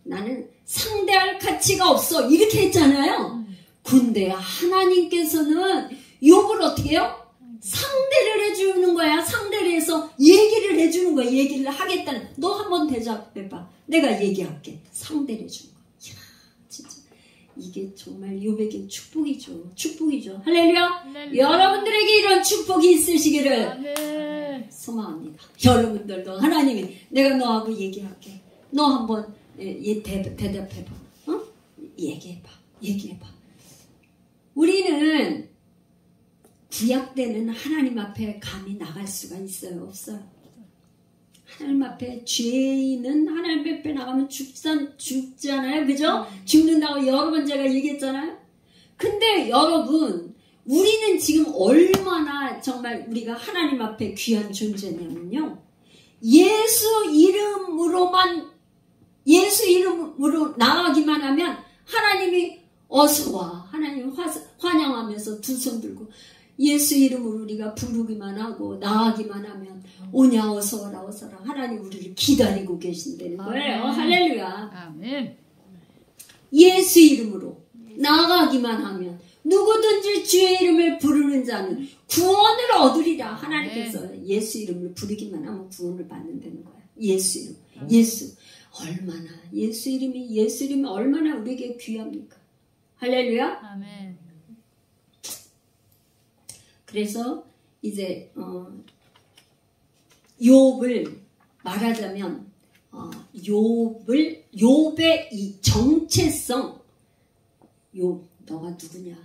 나는 상대할 가치가 없어. 이렇게 했잖아요. 근데 하나님께서는 욥을 어떻게 해요? 상대를 해주는 거야. 상대를 해서 얘기를 해주는 거야. 얘기를 하겠다는. 너 한번 대답해봐. 내가 얘기할게. 상대를 해주는 거야. 이야, 진짜 이게 정말 욥에게 축복이죠. 축복이죠. 할렐루야. 여러분들에게 이런 축복이 있으시기를 소망합니다. 여러분들도 하나님이 내가 너하고 얘기할게. 너 한번 대답해봐. 얘기해봐. 우리는 구약 때는 하나님 앞에 감히 나갈 수가 있어요? 없어요? 하나님 앞에 죄인은 하나님 앞에 나가면 죽잖아요. 그죠? 죽는다고 여러 번 제가 얘기했잖아요. 근데 여러분, 우리는 지금 얼마나 정말 우리가 하나님 앞에 귀한 존재냐면요. 예수 이름으로 나가기만 하면 하나님이 어서와. 하나님 환영하면서 두 손 들고 예수 이름으로 우리가 부르기만 하고 나가기만 하면 오냐 어서와라 어서라. 하나님 우리를 기다리고 계신다는 거예요. 할렐루야.
아멘.
예수 이름으로 나가기만 하면 누구든지 주의 이름을 부르는 자는 구원을 얻으리라. 하나님께서 예수 이름을 부르기만 하면 구원을 받는다는 거예요. 예수 이름. 예수 이름이 얼마나 우리에게 귀합니까? 할렐루야.
아멘.
그래서 이제 욥을 말하자면 욥의 이 정체성, 욥 너가 누구냐?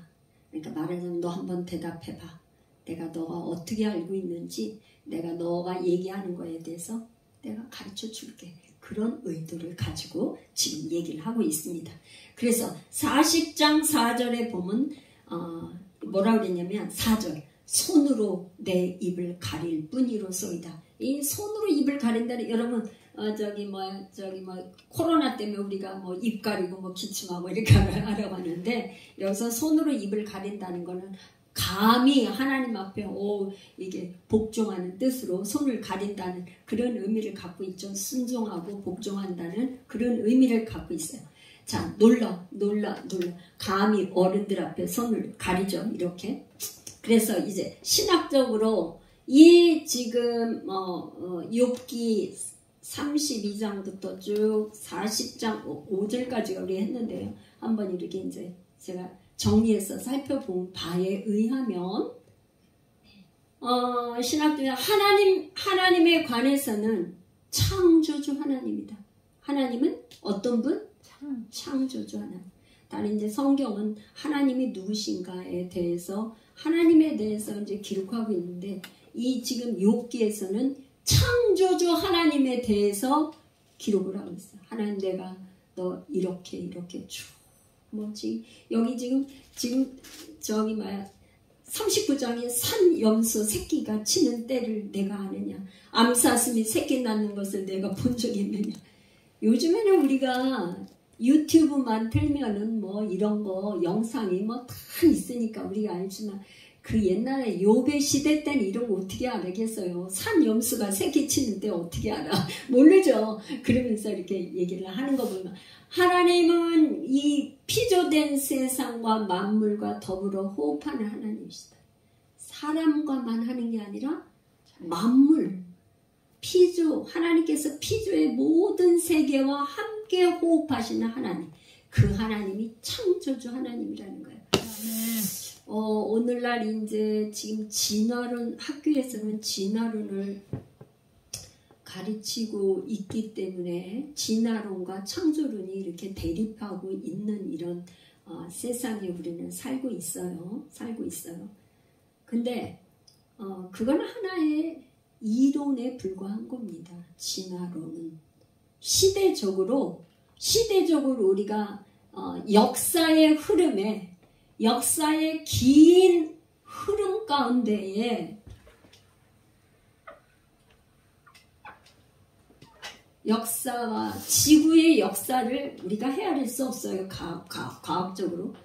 그러니까 말하자면 너 한번 대답해봐. 내가 너가 어떻게 알고 있는지 내가 너가 얘기하는 거에 대해서 내가 가르쳐 줄게. 그런 의도를 가지고 지금 얘기를 하고 있습니다. 그래서 40장 4절에 보면 뭐라고 그랬냐면 4절 손으로 내 입을 가릴 뿐이로소이다. 이 손으로 입을 가린다는 여러분 코로나 때문에 우리가 입 가리고 기침하고 이렇게 알아봤는데 여기서 손으로 입을 가린다는 거는 감히 하나님 앞에 이게 복종하는 뜻으로 손을 가린다는 그런 의미를 갖고 있죠. 순종하고 복종한다는 그런 의미를 갖고 있어요. 자, 놀라. 감히 어른들 앞에 손을 가리죠. 이렇게. 그래서 이제 신학적으로 이 지금 욥기 32장부터 쭉 40장 5절까지 우리 했는데요. 한번 이렇게 이제 제가 정리해서 살펴본 바에 의하면 신학적으로 하나님에 관해서는 창조주 하나님이다. 하나님은 어떤 분? 창조주 하나님. 다른 이제 성경은 하나님이 누구신가에 대해서 하나님에 대해서 이제 기록하고 있는데 이 지금 욥기에서는 창조주 하나님에 대해서 기록을 하고 있어요. 하나님 내가 너 이렇게 여기 지금 39장에 산염소 새끼가 치는 때를 내가 아느냐. 암사슴이 새끼 낳는 것을 내가 본 적이 있느냐. 요즘에는 우리가 유튜브만 틀면은 뭐 이런 거 영상이 뭐 다 있으니까 우리가 알지만 그 옛날에 요배 시대 때는 이런 거 어떻게 알겠어요. 산 염수가 새끼 치는데 어떻게 알아. 모르죠. 그러면서 이렇게 얘기를 하는 거 보면 하나님은 이 피조된 세상과 만물과 더불어 호흡하는 하나님이시다. 사람과만 하는 게 아니라 만물, 피조, 하나님께서 피조의 모든 세계와 함께 호흡하시는 하나님. 그 하나님이 창조주 하나님이라는 거예요. 오늘날 이제 지금 진화론, 학교에서는 진화론을 가르치고 있기 때문에 진화론과 창조론이 이렇게 대립하고 있는 이런 세상에 우리는 살고 있어요. 근데 그건 하나의 이론에 불과한 겁니다. 진화론은 시대적으로 우리가 역사의 흐름에 역사의 긴 흐름 가운데에 역사와 지구의 역사를 우리가 헤아릴 수 없어요. 과학적으로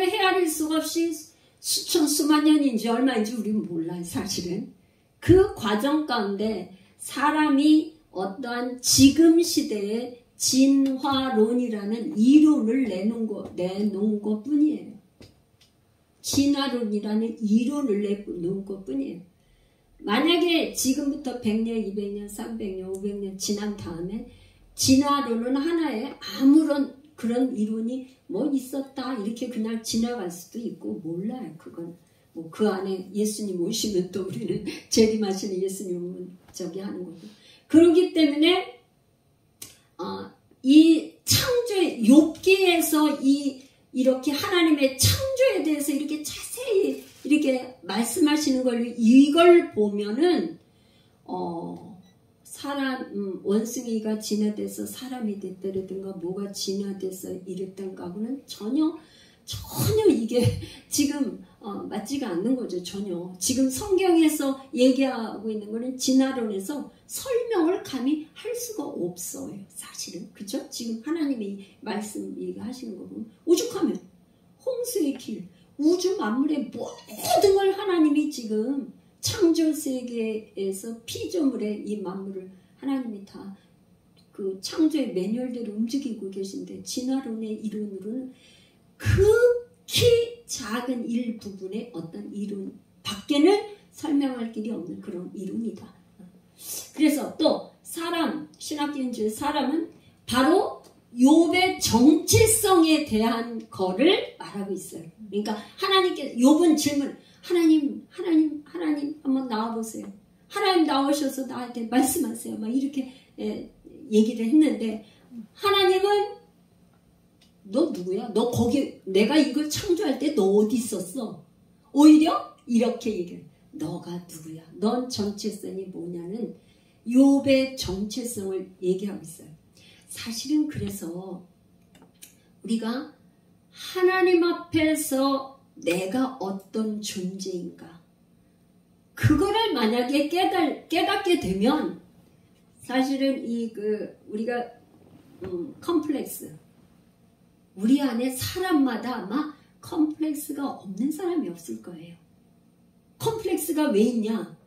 헤아릴 수가 없이 수만 년인지 얼마인지 우리는 몰라요. 사실은 그 과정 가운데 사람이 어떠한 지금 시대에 진화론이라는 이론을 내놓은 것 뿐이에요. 진화론이라는 이론을 내놓은 것 뿐이에요. 만약에 지금부터 100년, 200년, 300년, 500년 지난 다음에 진화론은 하나의 아무런 그런 이론이 뭐 있었다 이렇게 그냥 지나갈 수도 있고 몰라요. 그건 뭐 그 안에 예수님 오시면 또 우리는 재림하시는 예수님은 저기 하는 거고. 그렇기 때문에 이 창조의 욥기에서 이렇게 하나님의 창조에 대해서 이렇게 자세히 이렇게 말씀하시는 걸 이걸 보면은 사람 원숭이가 진화돼서 사람이 됐다든가 뭐가 진화돼서 이랬던가 하고는 전혀 이게 지금 맞지가 않는 거죠. 전혀. 지금 성경에서 얘기하고 있는 거는 진화론에서 설명을 감히 할 수가 없어요. 사실은. 그죠? 지금 하나님이 말씀 얘기하시는 거 보면 오죽하면 홍수의 길, 우주 만물의 모든 걸 하나님이 지금 창조 세계에서 피조물의 이 만물을 하나님이 다 그 창조의 매뉴얼대로 움직이고 계신데 진화론의 이론으로는 극히 작은 일부분의 어떤 이론 밖에는 설명할 길이 없는 그런 이론이다. 그래서 또 신학기인주의 사람은 바로 욥의 정체성에 대한 거를 말하고 있어요. 그러니까 하나님께 욥은 질문, 하나님 한번 나와보세요. 하나님 나오셔서 나한테 말씀하세요. 막 이렇게 얘기를 했는데 하나님은 너 누구야? 너 거기 내가 이걸 창조할 때 너 어디 있었어? 오히려 이렇게 얘기해. 너가 누구야? 넌 정체성이 뭐냐는 욥의 정체성을 얘기하고 있어요. 사실은 그래서 우리가 하나님 앞에서 내가 어떤 존재인가 그거를 만약에 깨닫게 되면 사실은 우리가 컴플렉스 우리 안에 사람마다 아마 컴플렉스가 없는 사람이 없을 거예요. 컴플렉스가 왜 있냐?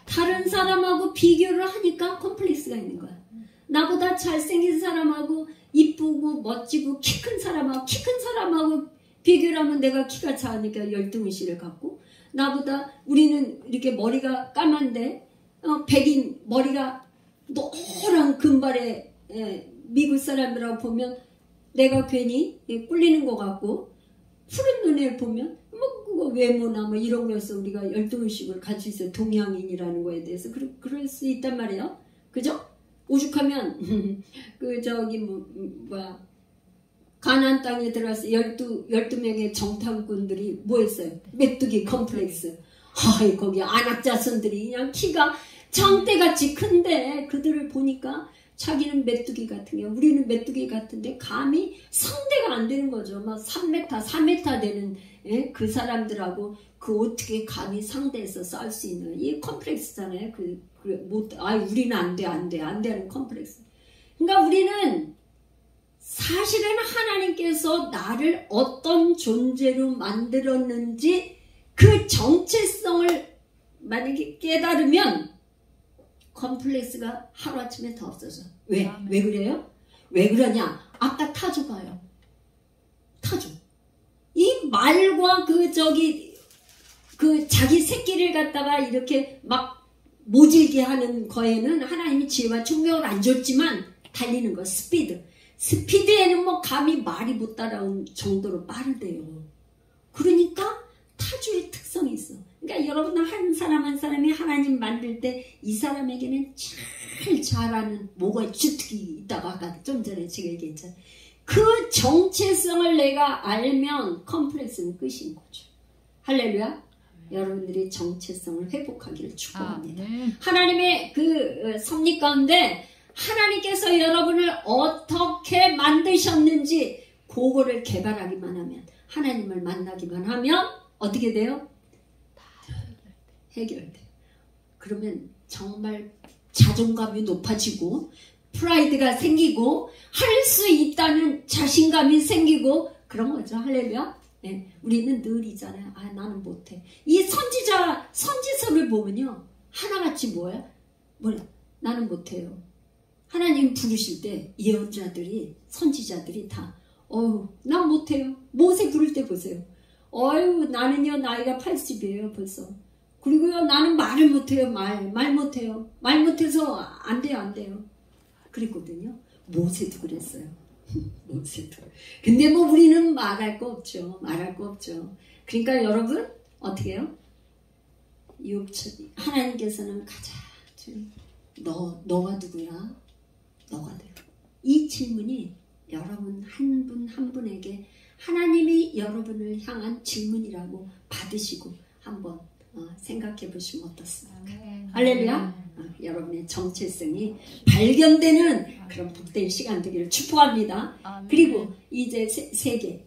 다른 사람하고 비교를 하니까 컴플렉스가 있는 거야. 나보다 잘생긴 사람하고 이쁘고 멋지고 키 큰 사람하고 비교를 하면 내가 키가 작으니까 열등의식을 갖고 나보다 우리는 이렇게 머리가 까만데 백인 머리가 노란 금발의 미국 사람들하고 보면 내가 괜히 꿀리는 것 같고 푸른 눈을 보면 뭐 그거 외모나 뭐 이런 거에서 우리가 열등의식을 가지고 있어요. 동양인이라는 거에 대해서 그럴 수 있단 말이에요. 그죠? 오죽하면 가나안 땅에 들어가서 12명의 정탐꾼들이 뭐 했어요? 메뚜기 컴플렉스. 거기 아낙 자손들이 그냥 키가 장대같이 큰데 그들을 보니까 자기는 메뚜기 같은 게 우리는 메뚜기 같은데 감히 상대가 안 되는 거죠. 막 3m, 4m 되는 그 사람들하고 어떻게 감히 상대해서 싸울 수 있는 이 컴플렉스잖아요. 우리는 안 돼 하는 컴플렉스. 그러니까 우리는 사실은 하나님께서 나를 어떤 존재로 만들었는지 그 정체성을 만약에 깨달으면 컴플렉스가 하루아침에 다 없어져. 왜? 왜 그래요? 왜 그러냐? 아까 타조가요. 타조. 이 말과 그 자기 새끼를 갖다가 이렇게 막 모질게 하는 거에는 하나님이 지혜와 총명을 안 줬지만 달리는 거, 스피드에는 뭐 감히 말이 못 따라온 정도로 빠르대요. 그러니까 타조의 특성이 있어. 그러니까 여러분 한 사람 한 사람이 하나님 만들 때 이 사람에게는 제일 잘하는 뭐가 주특기 있다고 아까 좀 전에 제가 얘기했잖아요. 그 정체성을 내가 알면 컴플렉스는 끝인 거죠. 할렐루야. 여러분들이 정체성을 회복하기를 축복합니다. 하나님의 그 섭리 가운데 하나님께서 여러분을 어떻게 만드셨는지 그거를 개발하기만 하면, 하나님을 만나기만 하면 어떻게 돼요? 해결돼요. 그러면 정말 자존감이 높아지고 프라이드가 생기고 할 수 있다는 자신감이 생기고 그런 거죠. 할렐루야. 네, 우리는 늘 있잖아요. 아, 나는 못해. 이 선지서를 보면요, 하나같이 뭐야? 나는 못해요. 하나님 부르실 때 예언자들이, 선지자들이 다 난 못해요. 모세 부를 때 보세요. 나는요 나이가 80이에요 벌써. 그리고요 나는 말을 못해요. 말 못해요. 말 못해서 안 돼요. 그랬거든요. 모세도 그랬어요. 모세도. 근데 뭐 우리는 말할 거 없죠. 그러니까 여러분 어떻게 해요? 하나님께서는 가자. 너가 누구야? 너가 돼요. 이 질문이 여러분 한 분 한 분에게 하나님이 여러분을 향한 질문이라고 받으시고 한번 생각해 보시면 어떻습니까? 할렐루야. 여러분의 정체성이 발견되는 그런 복된 시간 되기를 축복합니다. 그리고 이제 세계,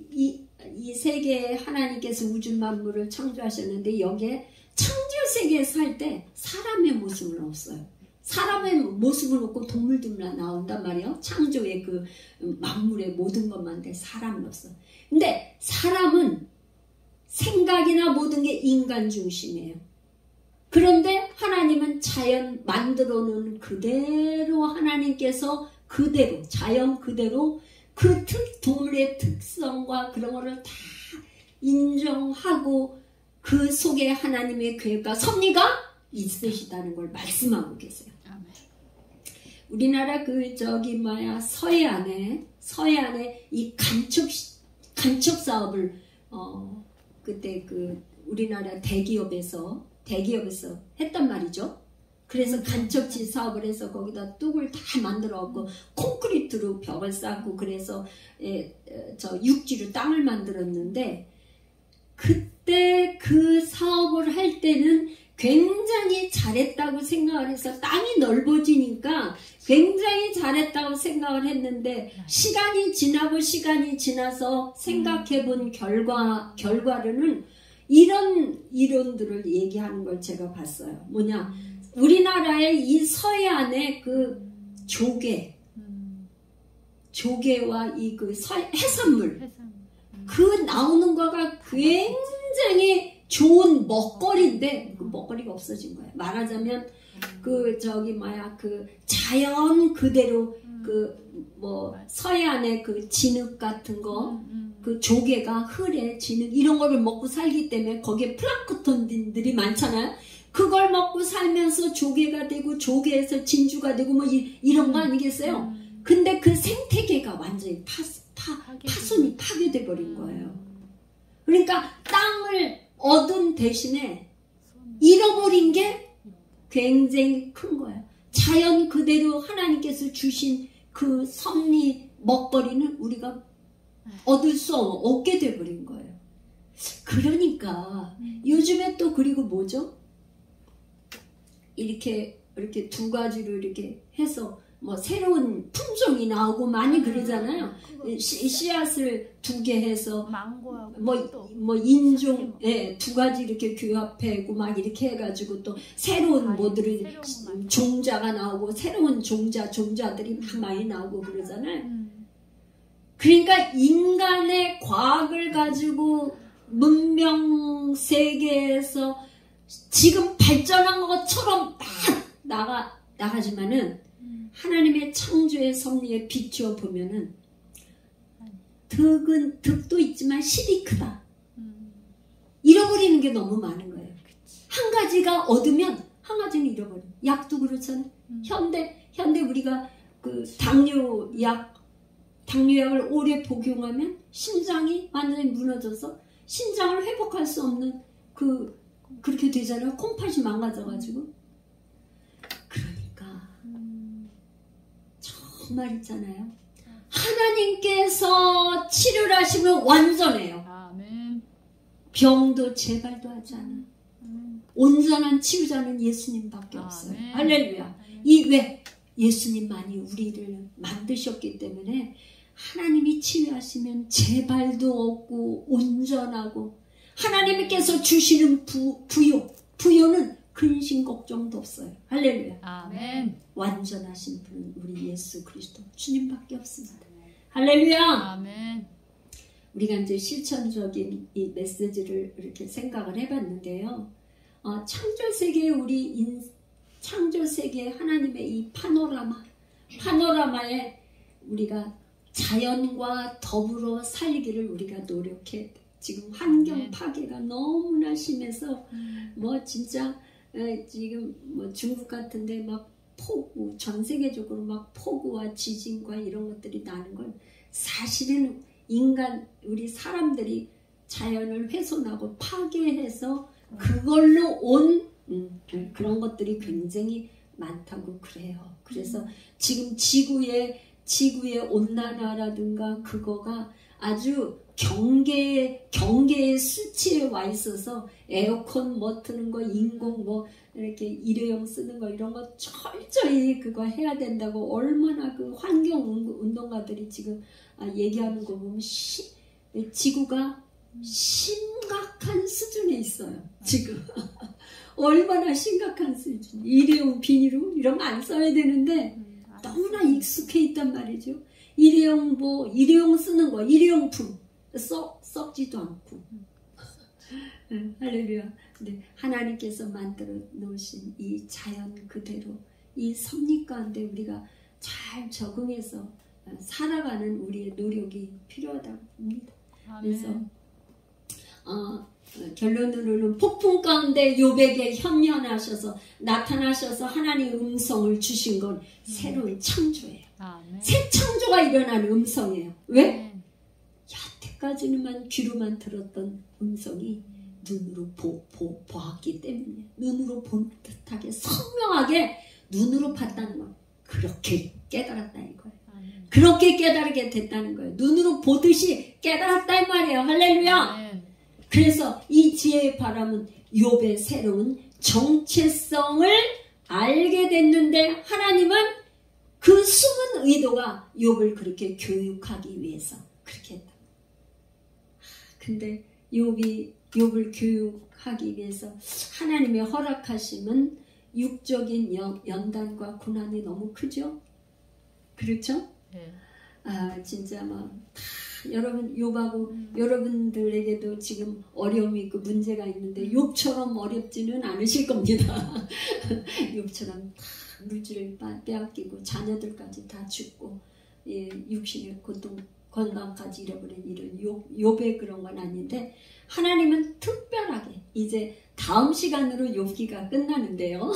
이 세계에 하나님께서 우주 만물을 창조하셨는데 여기에 창조 세계에 살 때 사람의 모습은 없어요. 사람의 모습은 없고 동물들만 나온단 말이에요. 창조의 그 만물의 모든 것만데 사람은 없어. 근데 사람은 생각이나 모든 게 인간 중심이에요. 그런데 하나님은 자연 만들어 놓은 그대로 하나님께서 그대로 자연 그대로 그 동물의 특성과 그런 거를 다 인정하고 그 속에 하나님의 계획과 섭리가 있으시다는 걸 말씀하고 계세요. 우리나라 서해안에 이 간척 사업을 그때 우리나라 대기업에서 했단 말이죠. 그래서 간척지 사업을 해서 거기다 뚝을 다 만들어갖고 콘크리트로 벽을 쌓고 그래서 육지로 땅을 만들었는데 그때 그 사업을 할 때는 굉장히 잘했다고 생각을 해서 땅이 넓어지니까 굉장히 잘했다고 생각을 했는데 시간이 지나서 생각해본 결과로는 이런 이론들을 얘기하는 걸 제가 봤어요. 뭐냐? 우리나라의 이 서해안의 그 조개와 이 해산물 그 나오는 거가 굉장히 좋은 먹거리인데 그 먹거리가 없어진 거예요. 말하자면 자연 그대로 서해안의 그 진흙 같은 거 그 조개가 흐레 진흙 이런 거를 먹고 살기 때문에 거기에 플랑크톤들이 많잖아요. 그걸 먹고 살면서 조개가 되고 조개에서 진주가 되고 뭐 이런 거 아니겠어요? 근데 그 생태계가 완전히 파손이 파괴돼 버린 거예요. 그러니까 땅을 얻은 대신에 잃어버린 게 굉장히 큰 거예요. 자연 그대로 하나님께서 주신 그 섭리 먹거리는 우리가 얻을 수 없게 돼버린 거예요. 그러니까 요즘에 또 그리고 뭐죠? 이렇게 두 가지로 이렇게 해서 뭐 새로운 품종이 나오고 많이 그러잖아요. 씨앗을 2개 해서 뭐 인종 두 가지 이렇게 규합하고 막 이렇게 해가지고 또 새로운 종자가 나오고 새로운 종자들이 막 많이 나오고 그러잖아요. 그러니까 인간의 과학을 가지고 문명 세계에서 지금 발전한 것처럼 막 나가지만은 하나님의 창조의 섭리에 비추어 보면은 득도 있지만 실이 크다. 잃어버리는 게 너무 많은 거예요. 한 가지가 얻으면 한 가지는 잃어버려. 약도 그렇잖아요. 현대 우리가 그 당뇨약을 오래 복용하면 심장이 완전히 무너져서 심장을 회복할 수 없는 그렇게 되잖아요. 콩팥이 망가져가지고. 그러니까 정말 있잖아요. 하나님께서 치료를 하시면 완전해요.
아멘.
병도 재발도 하지 않아. 온전한 치유자는 예수님밖에 없어요.
아멘.
할렐루야. 왜? 예수님만이 우리를 만드셨기 때문에 하나님이 치유하시면 재발도 없고 온전하고 하나님께서 주시는 부요는 근심 걱정도 없어요. 할렐루야.
아멘.
완전하신 분은 우리 예수 그리스도 주님밖에 없습니다. 할렐루야.
아멘.
우리가 이제 실천적인 이 메시지를 이렇게 생각을 해봤는데요. 창조세계에 하나님의 이 파노라마에 우리가 자연과 더불어 살기를 우리가 노력해. 지금 환경 파괴가 너무나 심해서 진짜 지금 중국 같은데 막 폭우, 전 세계적으로 막 폭우와 지진과 이런 것들이 나는 건 사실은 우리 사람들이 자연을 훼손하고 파괴해서 그걸로 온 그런 것들이 굉장히 많다고 그래요. 그래서 지금 지구의 온난화라든가 그거가 아주 경계의 수치에 와 있어서 에어컨 트는 거, 인공 이렇게 일회용 쓰는 거 이런 거 철저히 그거 해야 된다고 얼마나 그 환경 운동가들이 지금 얘기하는 거 보면 지구가 심각한 수준에 있어요. 지금 얼마나 심각한 수준. 일회용 비닐로 이런 거 안 써야 되는데 너무나 익숙해 있단 말이죠. 일회용 쓰는 거, 일회용품 썩지도 않고. 할렐루야. 근데 하나님께서 만들어 놓으신 이 자연 그대로 이 섭리 가운데 우리가 잘 적응해서 살아가는 우리의 노력이 필요하다고 봅니다. 그래서 결론으로는 폭풍 가운데 욥에게 현면하셔서 나타나셔서 하나님의 음성을 주신 건 새로운 창조예요. 새 창조가 일어나는 음성이에요. 왜? 여태까지는 귀로만 들었던 음성이 눈으로 보았기 때문에 눈으로 본 듯하게 선명하게 눈으로 봤다는 건 그렇게 깨달았다는 거예요. 그렇게 깨달게 됐다는 거예요. 눈으로 보듯이 깨달았다 이 말이에요. 할렐루야. 그래서 이 지혜의 바람은 욥의 새로운 정체성을 알게 됐는데 하나님은 그 숨은 의도가 욥을 그렇게 교육하기 위해서 그렇게 했다. 근데 욥을 교육하기 위해서 하나님의 허락하심은 육적인 연단과 고난이 너무 크죠? 그렇죠?
네.
진짜 여러분 욥하고 여러분들에게도 지금 어려움이 있고 문제가 있는데 욥처럼 어렵지는 않으실 겁니다. 욥처럼 다 물질을 빼앗기고 자녀들까지 다 죽고 육신의 고통 건강까지 잃어버린 이런 욥의 그런 건 아닌데 하나님은 특별하게 이제 다음 시간으로 욥기가 끝나는데요.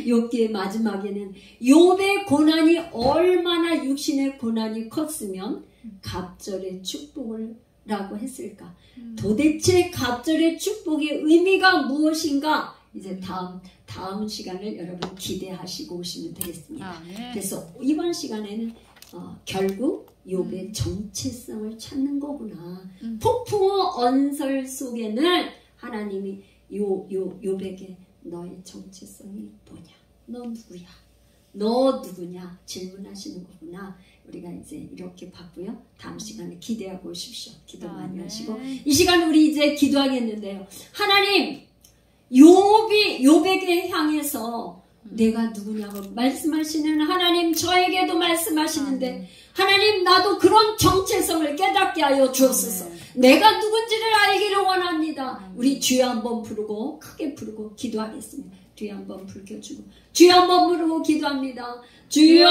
욥기의 마지막에는 욥의 고난이 얼마나 육신의 고난이 컸으면 갑절의 축복을 라고 했을까. 도대체 갑절의 축복의 의미가 무엇인가 이제 다음 시간을 여러분 기대하시고 오시면 되겠습니다. 그래서 이번 시간에는 결국 욥의 정체성을 찾는 거구나. 폭풍우 언설 속에는 하나님이 욥에게 너의 정체성이 뭐냐? 너 누구야? 너 누구냐? 질문하시는 거구나. 우리가 이제 이렇게 봤고요. 다음 시간에 기대하고 오십시오. 기도 많이 하시고 이 시간 우리 이제 기도하겠는데요. 하나님 욥에게 향해서 내가 누구냐고 말씀하시는 하나님, 저에게도 말씀하시는데 하나님, 나도 그런 정체성을 깨닫게 하여 주옵소서. 내가 누군지를 알기를 원합니다. 우리 주여 한번 부르고 크게 부르고 기도하겠습니다. 주여 한번 불켜주고 주여 한번 부르고 기도합니다. 주여